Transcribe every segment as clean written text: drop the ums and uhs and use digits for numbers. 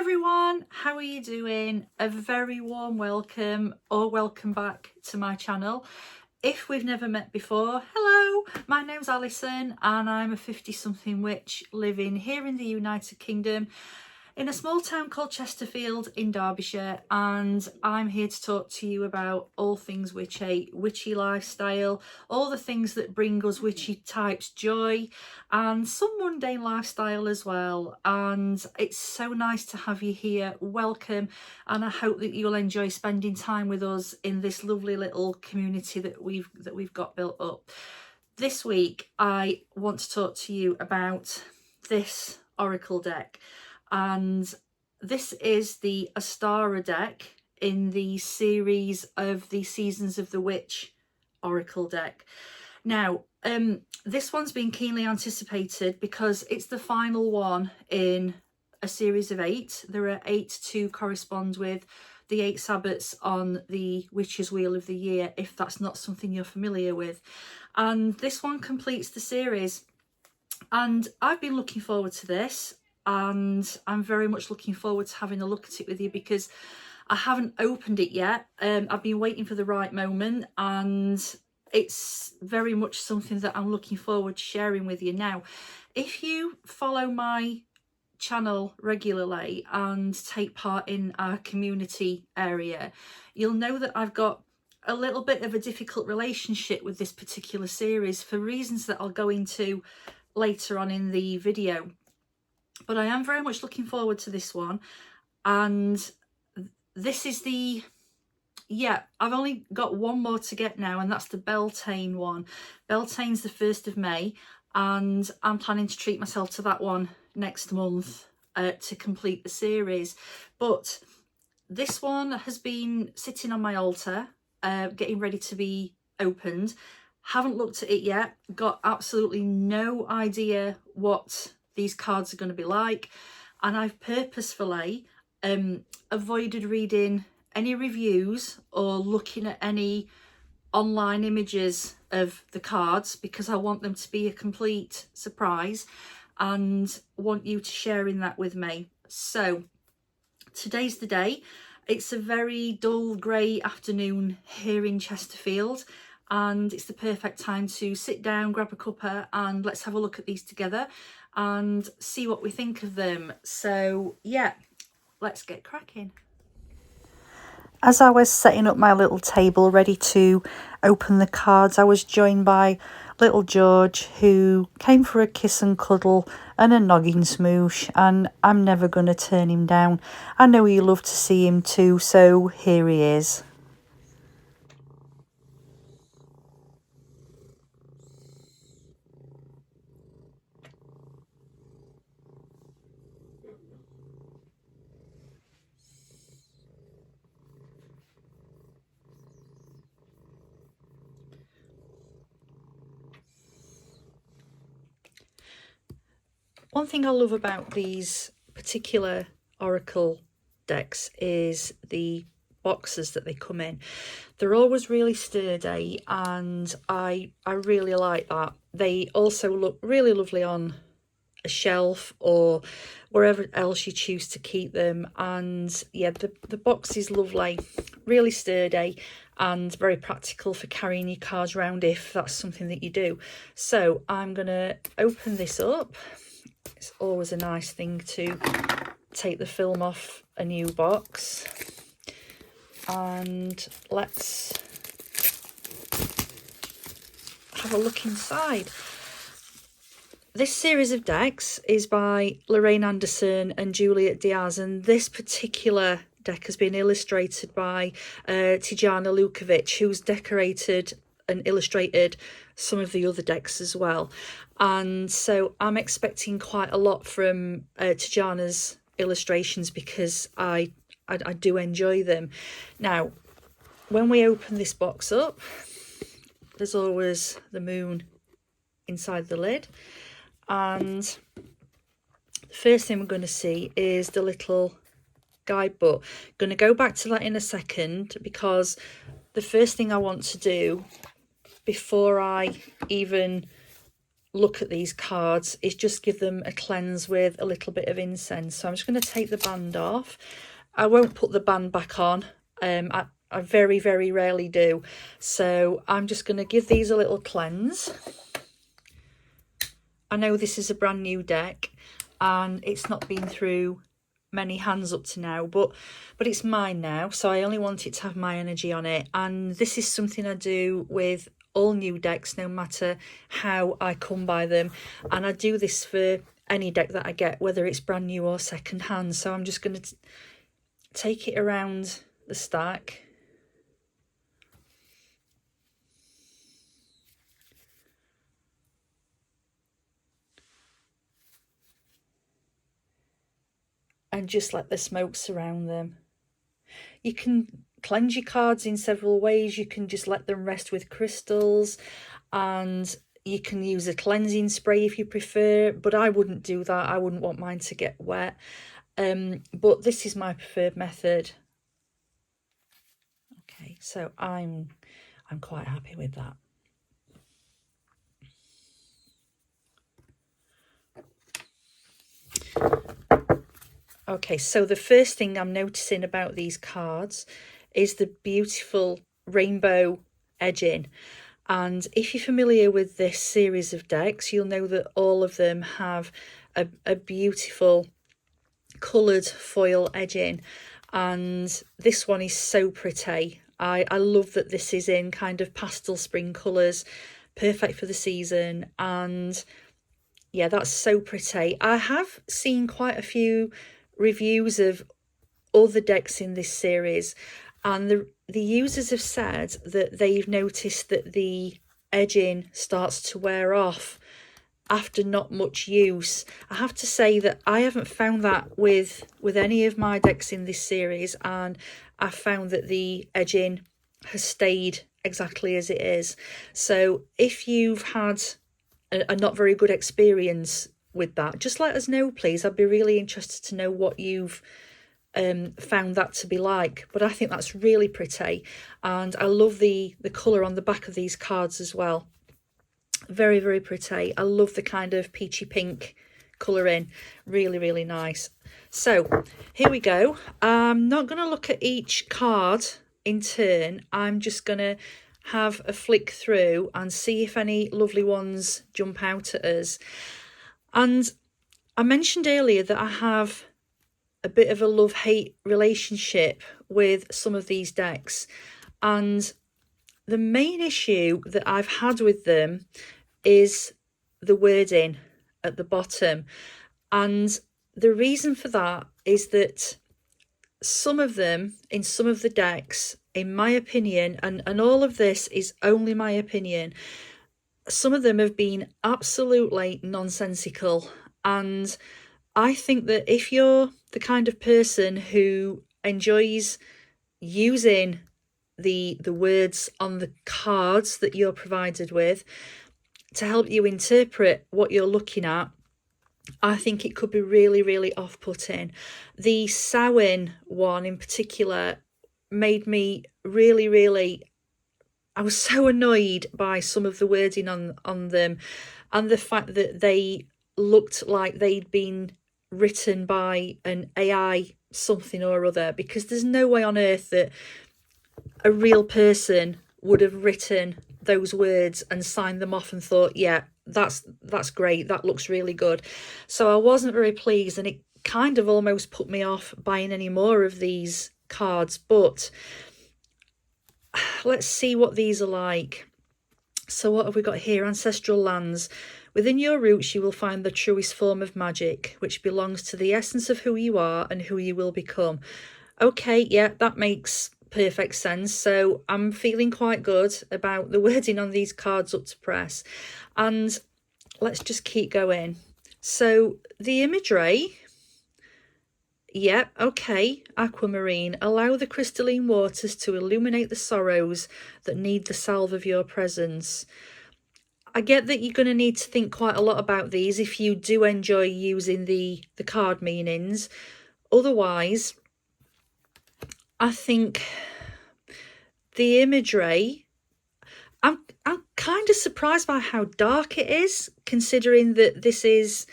everyone, how are you doing? A very warm welcome or welcome back to my channel. If we've never met before, hello, my name's Alison and I'm a 50-something witch living here in the United Kingdom in a small town called Chesterfield in Derbyshire, and I'm here to talk to you about all things witchy, witchy lifestyle, all the things that bring us witchy types joy and some mundane lifestyle as well. And it's so nice to have you here. Welcome, and I hope that you'll enjoy spending time with us in this lovely little community that we've got built up. This week I want to talk to you about this oracle deck. And this is the Ostara deck in the series of the Seasons of the Witch Oracle deck. Now, this one's been keenly anticipated because it's the final one in a series of 8. There are 8 to correspond with the 8 Sabbats on the Witch's Wheel of the Year, if that's not something you're familiar with. And this one completes the series. And I've been looking forward to this. And I'm very much looking forward to having a look at it with you because I haven't opened it yet. I've been waiting for the right moment, and it's very much something that I'm looking forward to sharing with you. Now, if you follow my channel regularly and take part in our community area, you'll know that I've got a little bit of a difficult relationship with this particular series for reasons that I'll go into later on in the video. But I am very much looking forward to this one. And this is the, I've only got one more to get now, and that's the Beltane one. Beltane's the 1st of May, and I'm planning to treat myself to that one next month to complete the series. But this one has been sitting on my altar, getting ready to be opened. Haven't looked at it yet, got absolutely no idea what these cards are going to be like, and I've purposefully avoided reading any reviews or looking at any online images of the cards because I want them to be a complete surprise and want you to share in that with me. So today's the day. It's a very dull grey afternoon here in Chesterfield, and it's the perfect time to sit down, grab a cuppa, and let's have a look at these together and see what we think of them. So yeah, let's get cracking. As I was setting up my little table ready to open the cards, I was joined by little George, who came for a kiss and cuddle and a noggin smoosh, and I'm never going to turn him down. I know you love to see him too, so here he is. One thing I love about these particular oracle decks is the boxes that they come in. They're always really sturdy, and I really like that. They also look really lovely on a shelf or wherever else you choose to keep them. And yeah, the box is lovely, really sturdy and very practical for carrying your cards around if that's something that you do. So I'm gonna open this up. It's always a nice thing to take the film off a new box, and let's have a look inside. This series of decks is by Lorraine Anderson and Juliet Diaz, and this particular deck has been illustrated by Tijana Lukovic, who's decorated and illustrated some of the other decks as well. And so I'm expecting quite a lot from Tijana's illustrations because I do enjoy them. Now, when we open this box up, there's always the moon inside the lid, and the first thing we're going to see is the little guidebook. Going to go back to that in a second, because the first thing I want to do before I even look at these cards is just give them a cleanse with a little bit of incense. So I'm just going to take the band off. I won't put the band back on. I very, very rarely do. So I'm just going to give these a little cleanse. I know this is a brand new deck and it's not been through many hands up to now, but it's mine now, so I only want it to have my energy on it. And this is something I do with all new decks, no matter how I come by them, and I do this for any deck that I get, whether it's brand new or second hand. So I'm just going to take it around the stack. And just let the smoke surround them. You can cleanse your cards in several ways. You can just let them rest with crystals, and you can use a cleansing spray if you prefer, but I wouldn't do that. I wouldn't want mine to get wet. But this is my preferred method. Okay, so I'm quite happy with that. Okay, so the first thing I'm noticing about these cards is the beautiful rainbow edging. And if you're familiar with this series of decks, you'll know that all of them have a beautiful coloured foil edging. And this one is so pretty. I love that this is in kind of pastel spring colours, perfect for the season. And yeah, that's so pretty. I have seen quite a few reviews of other decks in this series, and the users have said that they've noticed that the edging starts to wear off after not much use. I have to say that I haven't found that with any of my decks in this series, and I found that the edging has stayed exactly as it is. So if you've had a not very good experience with that, just let us know, please. I'd be really interested to know what you've found that to be like. But I think that's really pretty, and I love the colour on the back of these cards as well. Very, very pretty. I love the kind of peachy pink colouring. Really, really nice. So here we go. I'm not going to look at each card in turn. I'm just going to have a flick through and see if any lovely ones jump out at us. And I mentioned earlier that I have a bit of a love-hate relationship with some of these decks, and the main issue that I've had with them is the wording at the bottom. And the reason for that is that some of them in some of the decks, in my opinion, and all of this is only my opinion, some of them have been absolutely nonsensical. And I think that if you're the kind of person who enjoys using the words on the cards that you're provided with to help you interpret what you're looking at, I think it could be really, really off-putting. The Samhain one in particular made me really, really... I was so annoyed by some of the wording on them, and the fact that they looked like they'd been written by an AI something or other, because there's no way on earth that a real person would have written those words and signed them off and thought, yeah, that's great, that looks really good. So I wasn't very pleased, and it kind of almost put me off buying any more of these cards. But let's see what these are like. So what have we got here? Ancestral lands. Within your roots you will find the truest form of magic, which belongs to the essence of who you are and who you will become. Okay, yeah, that makes perfect sense. So I'm feeling quite good about the wording on these cards up to press. And let's just keep going. So the imagery... Yep, okay. Aquamarine. Allow the crystalline waters to illuminate the sorrows that need the salve of your presence. I get that you're going to need to think quite a lot about these if you do enjoy using the card meanings. Otherwise, I think the imagery... I'm kind of surprised by how dark it is, considering that this is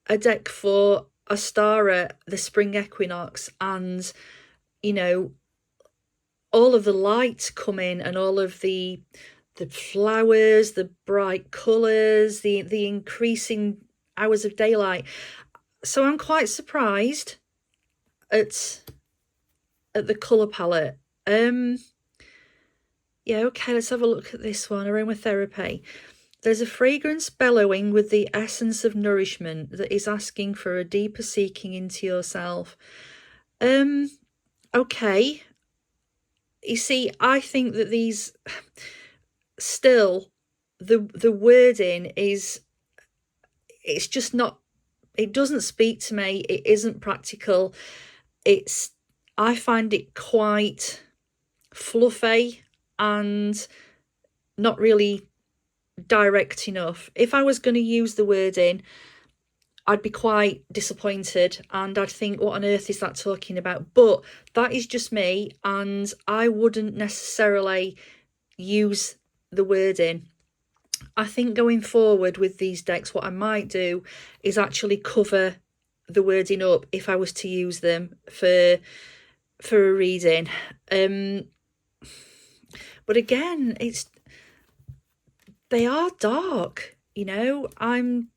a deck for Ostara, the spring equinox, and you know, all of the light come in and all of the flowers, the bright colours, the increasing hours of daylight. So I'm quite surprised at the colour palette. Yeah, okay, let's have a look at this one. Aromatherapy. There's a fragrance bellowing with the essence of nourishment that is asking for a deeper seeking into yourself. Okay. You see, I think that these still the wording is, it's just not, it doesn't speak to me. It isn't practical. I find it quite fluffy and not really direct enough. If I was going to use the wording, I'd be quite disappointed and I'd think, what on earth is that talking about? But that is just me, and I wouldn't necessarily use the wording. I think going forward with these decks, what I might do is actually cover the wording up if I was to use them for a reading. But again, they are dark, you know. I'm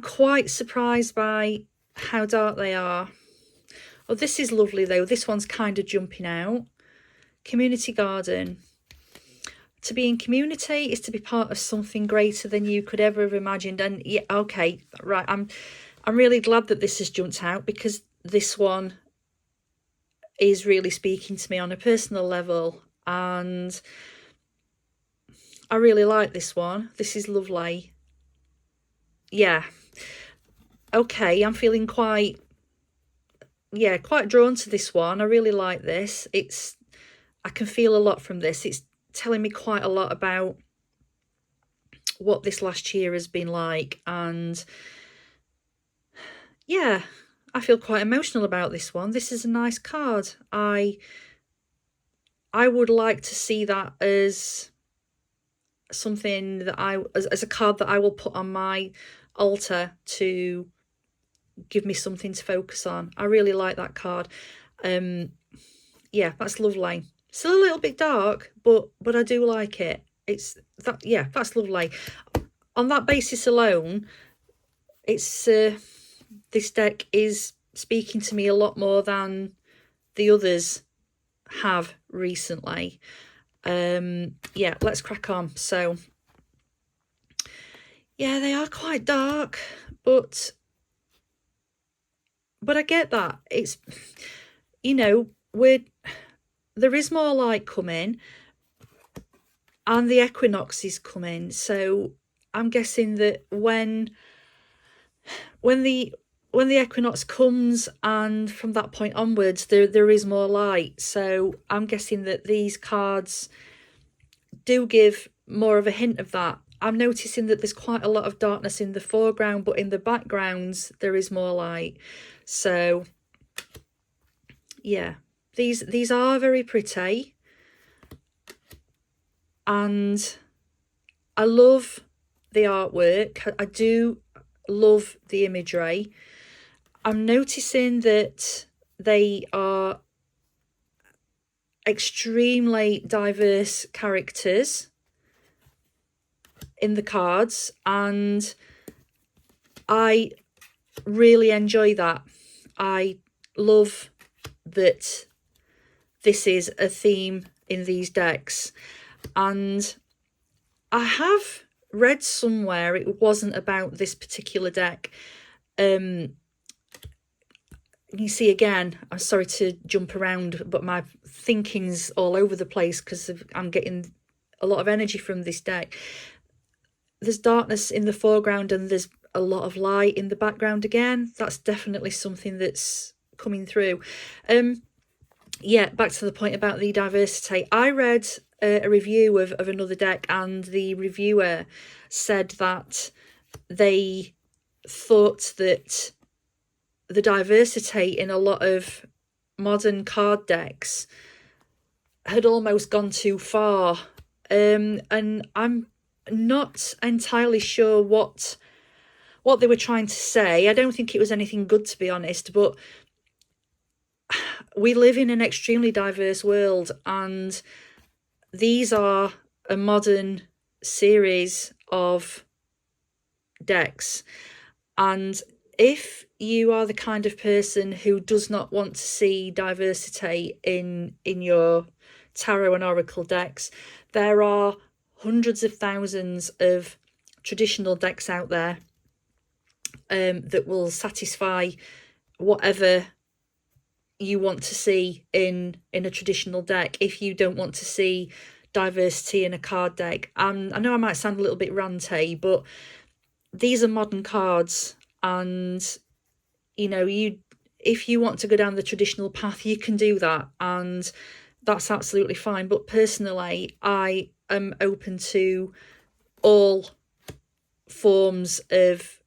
quite surprised by how dark they are. Oh, this is lovely though. This one's kind of jumping out. Community garden. To be in community is to be part of something greater than you could ever have imagined. And yeah, okay, right. I'm really glad that this has jumped out, because this one is really speaking to me on a personal level, and I really like this one. This is lovely. Yeah. Okay, I'm feeling quite drawn to this one. I really like this. I can feel a lot from this. It's telling me quite a lot about what this last year has been like, and yeah, I feel quite emotional about this one. This is a nice card. I would like to see that as something that as a card that I will put on my altar to give me something to focus on. I really like that card. Yeah, that's lovely. Still a little bit dark, but I do like it. That's lovely. On that basis alone, it's this deck is speaking to me a lot more than the others have recently. Yeah, let's crack on. So yeah, they are quite dark, but I get that. It's, you know, there is more light coming and the equinox is coming. So I'm guessing that when the equinox comes, and from that point onwards, there is more light. So I'm guessing that these cards do give more of a hint of that. I'm noticing that there's quite a lot of darkness in the foreground, but in the backgrounds there is more light. So yeah, these are very pretty, and I love the artwork. I do love the imagery. I'm noticing that they are extremely diverse characters in the cards, and I really enjoy that. I love that this is a theme in these decks, and I have read somewhere it wasn't about this particular deck. You see, again, I'm sorry to jump around, but my thinking's all over the place because I'm getting a lot of energy from this deck. There's darkness in the foreground and there's a lot of light in the background again. That's definitely something that's coming through. Yeah, back to the point about the diversity. I read a review of another deck, and the reviewer said that they thought that the diversity in a lot of modern card decks had almost gone too far, and I'm not entirely sure what they were trying to say. I don't think it was anything good, to be honest, but we live in an extremely diverse world, and these are a modern series of decks. And if you are the kind of person who does not want to see diversity in your tarot and oracle decks, there are hundreds of thousands of traditional decks out there that will satisfy whatever you want to see in a traditional deck. If you don't want to see diversity in a card deck, I know I might sound a little bit ranty, but these are modern cards, and you know, if you want to go down the traditional path, you can do that, and that's absolutely fine. But personally, I am open to all forms of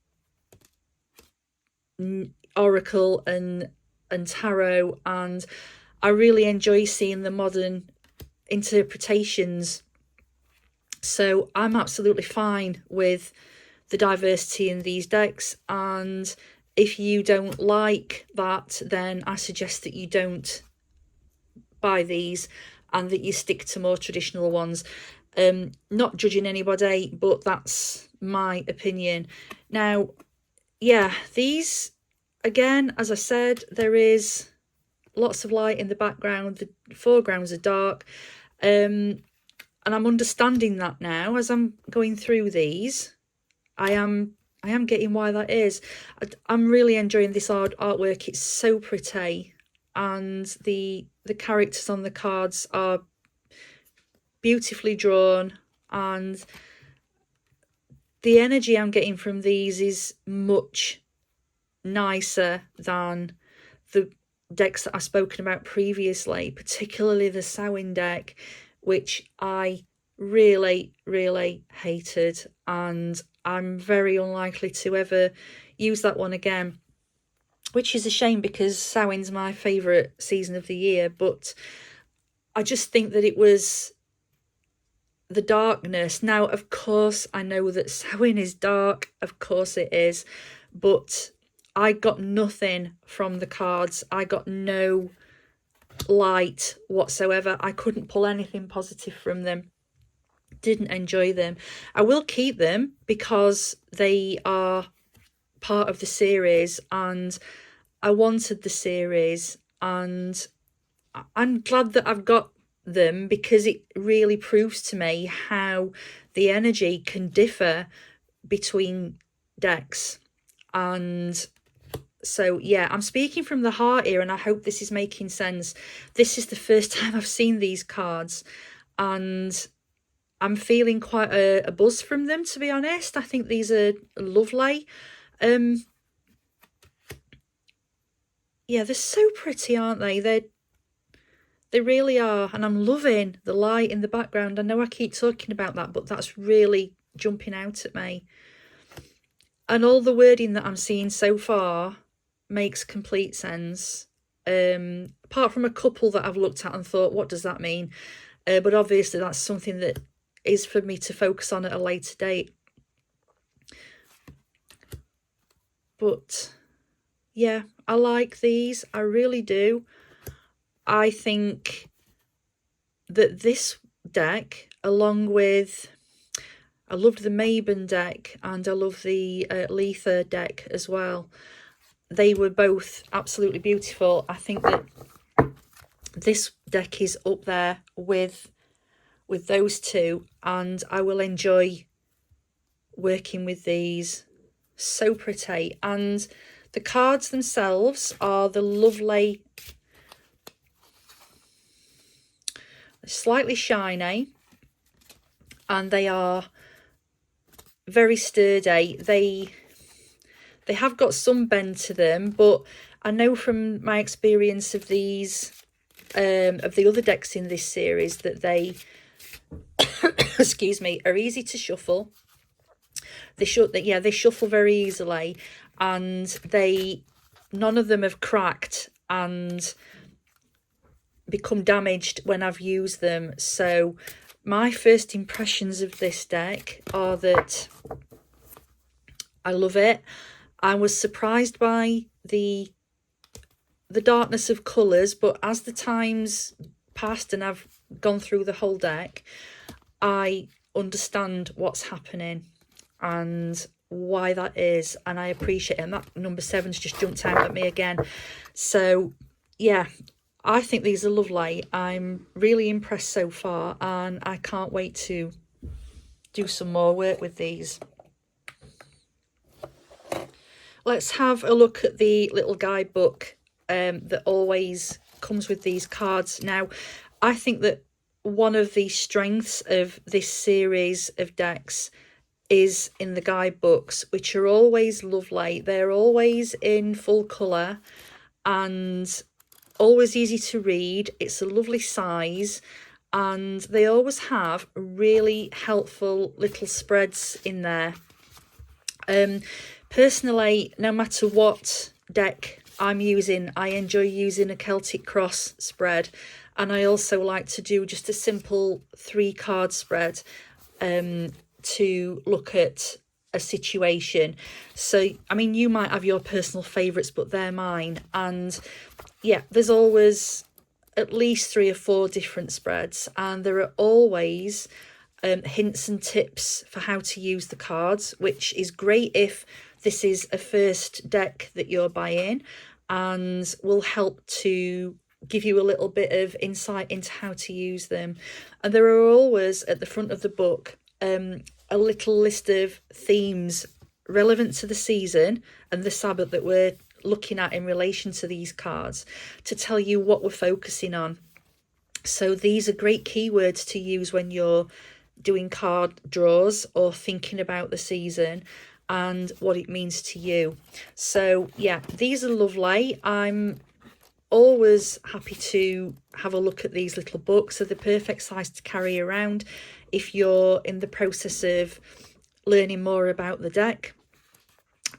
oracle and tarot, and I really enjoy seeing the modern interpretations. So I'm absolutely fine with the diversity in these decks, and if you don't like that, then I suggest that you don't buy these and that you stick to more traditional ones. Not judging anybody, but that's my opinion. Now, yeah, these, again, as I said, there is lots of light in the background. The foregrounds are dark, and I'm understanding that now as I'm going through these. I am getting why that is. I'm really enjoying this artwork. It's so pretty, and the characters on the cards are beautifully drawn, and the energy I'm getting from these is much nicer than the decks that I've spoken about previously, particularly the Samhain deck, which I really hated, and I'm very unlikely to ever use that one again, which is a shame because Samhain's my favourite season of the year. But I just think that it was the darkness. Now, of course, I know that Samhain is dark, of course it is, but I got nothing from the cards. I got no light whatsoever. I couldn't pull anything positive from them. Didn't enjoy them. I will keep them because they are part of the series, and I wanted the series, and I'm glad that I've got them because it really proves to me how the energy can differ between decks. And so yeah, I'm speaking from the heart here, and I hope this is making sense. This is the first time I've seen these cards, and I'm feeling quite a buzz from them, to be honest. I think these are lovely. Yeah, they're so pretty, aren't they? They really are, and I'm loving the light in the background. I know I keep talking about that, but that's really jumping out at me. And all the wording that I'm seeing so far makes complete sense. Apart from a couple that I've looked at and thought, what does that mean? But obviously that's something that is for me to focus on at a later date. But yeah, I like these. I really do. I think that this deck, along with, I loved the Mabon deck and I love the Letha deck as well. They were both absolutely beautiful. I think that this deck is up there with those two, and I will enjoy working with these. So pretty. And the cards themselves are the lovely, slightly shiny, and they are very sturdy. They have got some bend to them, but I know from my experience of these of the other decks in this series that they excuse me, are easy to shuffle. They shuffle very easily, and none of them have cracked and become damaged when I've used them. So my first impressions of this deck are that I love it. I was surprised by the darkness of colours, but as the times passed and I've gone through the whole deck, I understand what's happening and why that is, and I appreciate it. And that number 7's just jumped out at me again. So yeah, I think these are lovely. I'm really impressed so far, and I can't wait to do some more work with these. Let's have a look at the little guidebook that always comes with these cards. Now, I think that one of the strengths of this series of decks is in the guidebooks, which are always lovely. They're always in full colour and always easy to read. It's a lovely size, and they always have really helpful little spreads in there. Personally, no matter what deck I'm using, I enjoy using a Celtic Cross spread, and I also like to do just a simple 3-card spread to look at a situation. So I mean, you might have your personal favourites, but they're mine. And yeah, there's always at least 3 or 4 different spreads, and there are always hints and tips for how to use the cards, which is great if this is a first deck that you're buying, and will help to give you a little bit of insight into how to use them. And there are always at the front of the book a little list of themes relevant to the season and the Sabbath that we're looking at in relation to these cards, to tell you what we're focusing on. So these are great keywords to use when you're doing card draws or thinking about the season and what it means to you. So yeah, these are lovely. I'm always happy to have a look at these little books. They're the perfect size to carry around if you're in the process of learning more about the deck.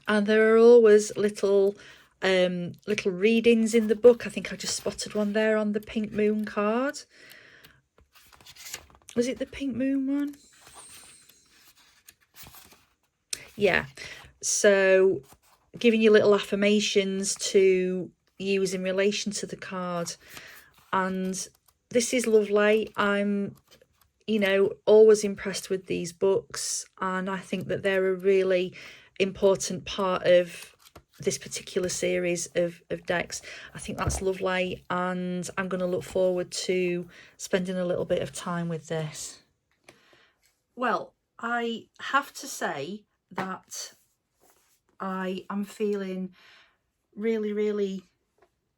And there are always little readings in the book. I think I just spotted one there on the Pink Moon card. Was it the Pink Moon one? Yeah. So giving you little affirmations to use in relation to the card. And this is lovely. I'm, you know, always impressed with these books, and I think that they're a really important part of this particular series of decks. I think that's lovely, and I'm going to look forward to spending a little bit of time with this. Well, I have to say that I am feeling really, really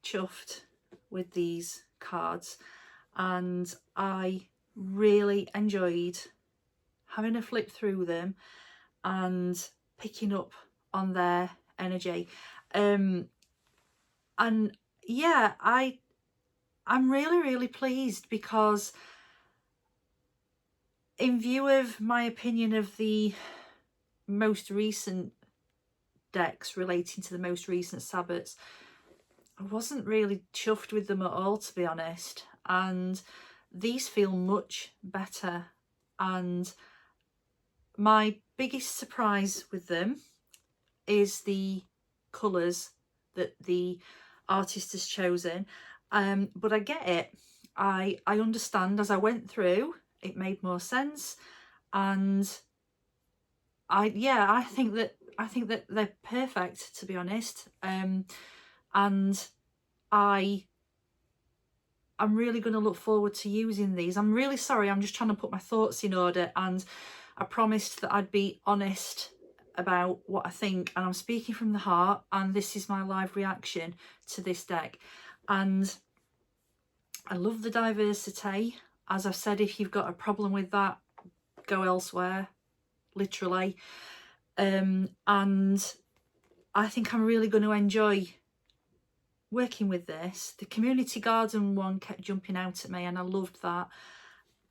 chuffed with these cards, and I really enjoyed having a flip through them and picking up on their energy. And yeah, I'm really, really pleased, because in view of my opinion of the most recent decks relating to the most recent Sabbaths, I wasn't really chuffed with them at all, to be honest. And these feel much better. And my biggest surprise with them is the colours that the artist has chosen. But I get it. I understand as I went through, it made more sense. And I think that they're perfect, to be honest. And I'm really going to look forward to using these. I'm really sorry, I'm just trying to put my thoughts in order, and I promised that I'd be honest about what I think, and I'm speaking from the heart, and this is my live reaction to this deck. And I love the diversity. As I've said, if you've got a problem with that, go elsewhere, literally. And I think I'm really going to enjoy working with this. The community garden one kept jumping out at me, and I loved that.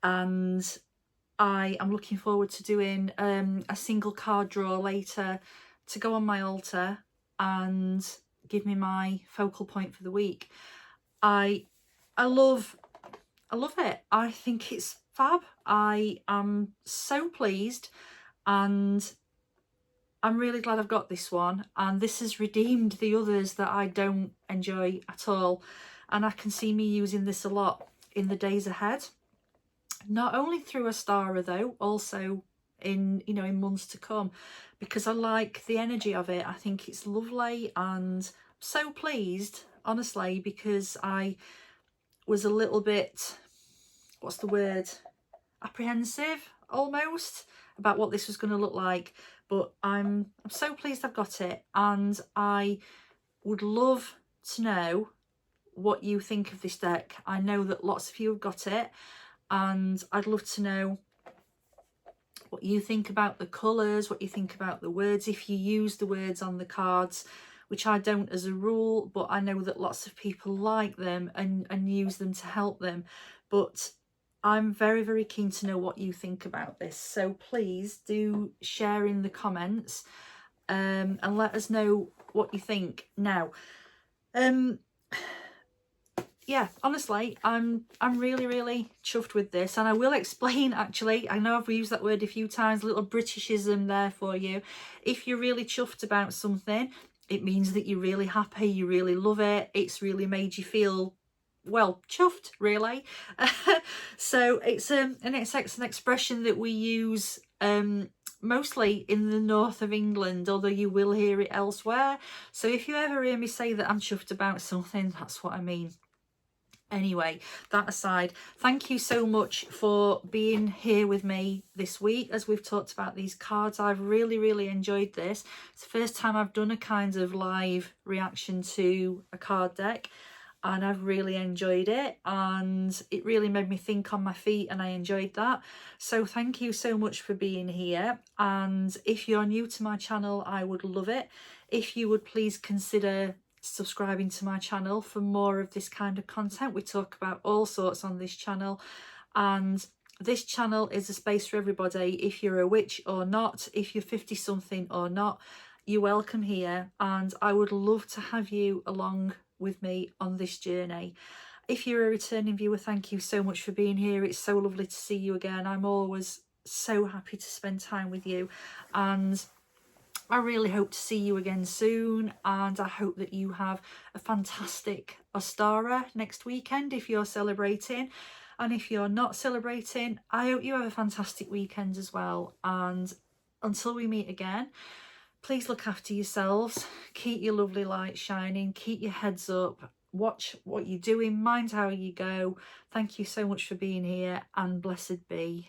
And I am looking forward to doing a single card draw later to go on my altar and give me my focal point for the week. I love it. I think it's fab. I am so pleased, and I'm really glad I've got this one, and this has redeemed the others that I don't enjoy at all, and I can see me using this a lot in the days ahead, not only through Ostara though, also in, you know, in months to come, because I like the energy of it. I think it's lovely, and I'm so pleased, honestly, because I was a little bit, what's the word, apprehensive almost about what this was going to look like, but I'm so pleased I've got it, and I would love to know what you think of this deck. I know that lots of you have got it, and I'd love to know what you think about the colours, what you think about the words, if you use the words on the cards, which I don't as a rule, but I know that lots of people like them and use them to help them. But I'm very, very keen to know what you think about this. So please do share in the comments, and let us know what you think. Now, yeah, honestly, I'm really, really chuffed with this, and I will explain, actually, I know I've used that word a few times, a little Britishism there for you. If you're really chuffed about something, it means that you're really happy, you really love it, it's really made you feel, well, chuffed, really. So it's an expression that we use mostly in the north of England, although you will hear it elsewhere. So if you ever hear me say that I'm chuffed about something, that's what I mean. Anyway, that aside, thank you so much for being here with me this week as we've talked about these cards. I've really, really enjoyed this. It's the first time I've done a kind of live reaction to a card deck, and I've really enjoyed it, and it really made me think on my feet, and I enjoyed that. So thank you so much for being here, and if you're new to my channel, I would love it if you would please consider subscribing to my channel for more of this kind of content. We talk about all sorts on this channel, and this channel is a space for everybody. If you're a witch or not, if you're 50 something or not, you're welcome here, and I would love to have you along with me on this journey. If you're a returning viewer, thank you so much for being here. It's so lovely to see you again. I'm always so happy to spend time with you, and I really hope to see you again soon, and I hope that you have a fantastic Ostara next weekend if you're celebrating, and if you're not celebrating, I hope you have a fantastic weekend as well. And until we meet again, please look after yourselves, keep your lovely light shining, keep your heads up, watch what you're doing, mind how you go. Thank you so much for being here, and blessed be.